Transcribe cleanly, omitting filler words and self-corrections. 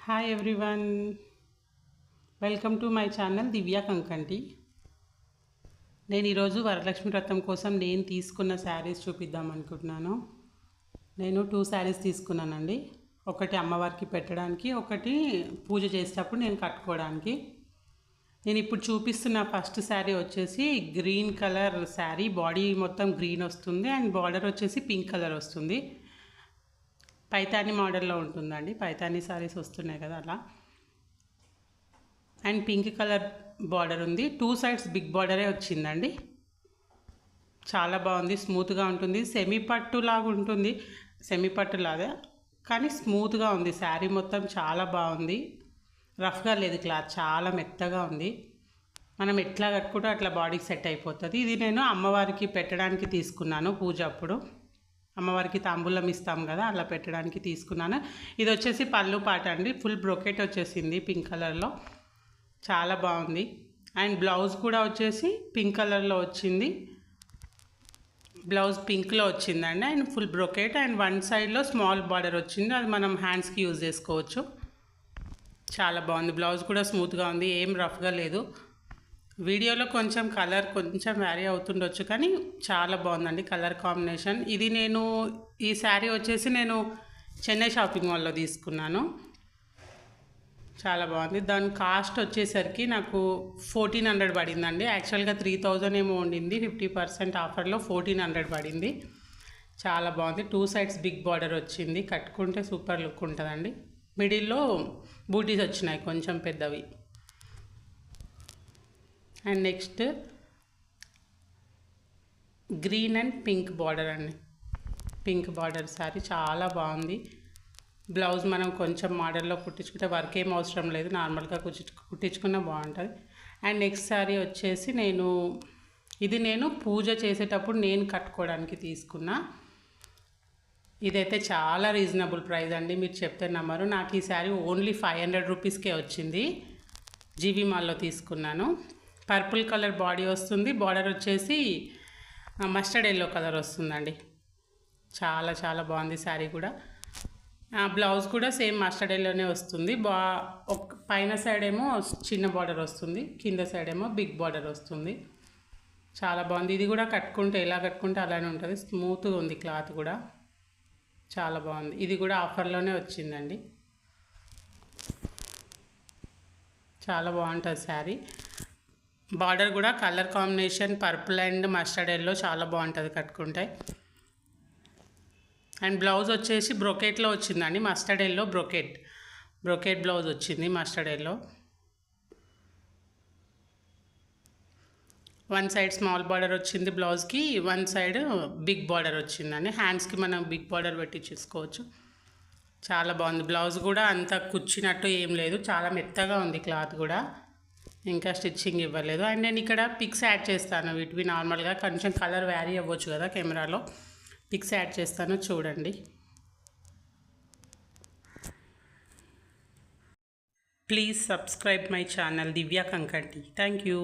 Hi everyone, welcome to my channel Divya Kankanti. నేను ఈరోజు వరలక్ష్మి వ్రతం కోసం నేను తీసుకున్న శారీస్ చూపిద్దాం అనుకుంటున్నాను. నేను 2 శారీస్ తీసుకున్నానండి. ఒకటి అమ్మవారికి పెట్టడానికి, ఒకటి పూజ చేసేటప్పుడు నేను కట్టుకోవడానికి. నేను ఇప్పుడు చూపిస్తున్న ఫస్ట్ శారీ వచ్చేసి గ్రీన్ కలర్ శారీ. బాడీ మొత్తం గ్రీన్ వస్తుంది అండ్ బార్డర్ వచ్చేసి పింక్ కలర్ వస్తుంది. పైతాని మోడల్లో ఉంటుందండి. పైతాని శారీస్ వస్తున్నాయి కదా అలా. అండ్ పింక్ కలర్ బార్డర్ ఉంది. 2 సైడ్స్ బిగ్ బార్డరే వచ్చిందండి. చాలా బాగుంది, స్మూత్గా ఉంటుంది. సెమీ పట్టు లాగా ఉంటుంది, సెమీ పట్టు లాగా కానీ స్మూత్గా ఉంది. శారీ మొత్తం చాలా బాగుంది. రఫ్గా లేదు, క్లాత్ చాలా మెత్తగా ఉంది. మనం ఎట్లా కట్టుకుంటే అట్లా బాడీకి సెట్ అయిపోతుంది. ఇది నేను అమ్మవారికి పెట్టడానికి తీసుకున్నాను. పూజ అప్పుడు అమ్మవారికి తాంబూలం ఇస్తాం కదా, అలా పెట్టడానికి తీసుకున్నాను. ఇది వచ్చేసి పళ్ళు పాట అండి. ఫుల్ బ్రొకెట్ వచ్చేసింది పింక్ కలర్లో, చాలా బాగుంది. అండ్ బ్లౌజ్ కూడా వచ్చేసి పింక్ కలర్లో వచ్చింది. బ్లౌజ్ పింక్లో వచ్చిందండి. And full brocade and one సైడ్లో స్మాల్ బార్డర్ వచ్చింది. అది మనం హ్యాండ్స్కి యూజ్ చేసుకోవచ్చు. చాలా బాగుంది. బ్లౌజ్ కూడా స్మూత్గా ఉంది, ఏం రఫ్గా లేదు. వీడియోలో కొంచెం కలర్ కొంచెం వ్యారీ అవుతుండొచ్చు కానీ చాలా బాగుందండి కలర్ కాంబినేషన్. ఇది ఈ శారీ వచ్చేసి నేను చెన్నై షాపింగ్ మాల్లో తీసుకున్నాను. చాలా బాగుంది. దాని కాస్ట్ వచ్చేసరికి నాకు 1400 పడిందండి. యాక్చువల్గా 3000 ఏమో ఉండింది. 50% ఆఫర్లో 1400 పడింది. చాలా బాగుంది. 2 సైడ్స్ బిగ్ బార్డర్ వచ్చింది. కట్టుకుంటే సూపర్ లుక్ ఉంటుందండి. మిడిల్లో బూటీస్ వచ్చినాయి కొంచెం పెద్దవి. And next green and pink border అండి. పింక్ బార్డర్ శారీ చాలా బాగుంది. బ్లౌజ్ మనం కొంచెం మోడల్లో కుట్టించుకుంటే వర్క్ ఏం అవసరం లేదు, నార్మల్గా కుట్టించుకున్నా బాగుంటుంది. అండ్ నెక్స్ట్ శారీ వచ్చేసి ఇది నేను పూజ చేసేటప్పుడు నేను కట్టుకోవడానికి తీసుకున్నా. ఇదైతే చాలా రీజనబుల్ ప్రైస్ అండి, మీరు చెప్తే నమ్మరు. నాకు ఈ శారీ ఓన్లీ 500 రూపీస్కే వచ్చింది. జీవీ మాల్లో తీసుకున్నాను. పర్పుల్ కలర్ బాడీ వస్తుంది. బార్డర్ వచ్చేసి మస్టర్డ్ ఎల్లో కలర్ వస్తుందండి. చాలా చాలా బాగుంది శారీ కూడా. బ్లౌజ్ కూడా సేమ్ మస్టర్డ్ ఎల్లోనే వస్తుంది. పైన సైడ్ ఏమో చిన్న బార్డర్ వస్తుంది, కింద సైడ్ ఏమో బిగ్ బార్డర్ వస్తుంది. చాలా బాగుంది. ఇది కూడా కట్టుకుంటే ఎలా కట్టుకుంటే అలానే ఉంటుంది. స్మూత్గా ఉంది క్లాత్ కూడా, చాలా బాగుంది. ఇది కూడా ఆఫర్లోనే వచ్చిందండి. చాలా బాగుంటుంది శారీ. బార్డర్ కూడా colour combination purple and mustard yellow చాలా బాగుంటుంది కట్టుకుంటే. అండ్ బ్లౌజ్ వచ్చేసి బ్రొకెట్లో వచ్చిందండి. మస్టర్డ్ ఎల్లో బ్రొకెట్ బ్లౌజ్ వచ్చింది mustard yellow. One side small border వచ్చింది బ్లౌజ్కి, వన్ సైడ్ బిగ్ బార్డర్ వచ్చిందండి. హ్యాండ్స్కి మనం బిగ్ బార్డర్ పెట్టి చూసుకోవచ్చు. చాలా బాగుంది. బ్లౌజ్ కూడా అంత కుచ్చినట్టు ఏం లేదు, చాలా మెత్తగా ఉంది క్లాత్ కూడా. ఇంకా స్టిచ్చింగ్ ఇవ్వలేదు. అండ్ నేను ఇక్కడ పిక్స్ యాడ్ చేస్తాను. వీటివి నార్మల్గా కొంచెం కలర్ వ్యారీ అవ్వచ్చు కదా కెమెరాలో. పిక్స్ యాడ్ చేస్తాను, చూడండి. Please subscribe my channel Divya Kankanti. Thank you.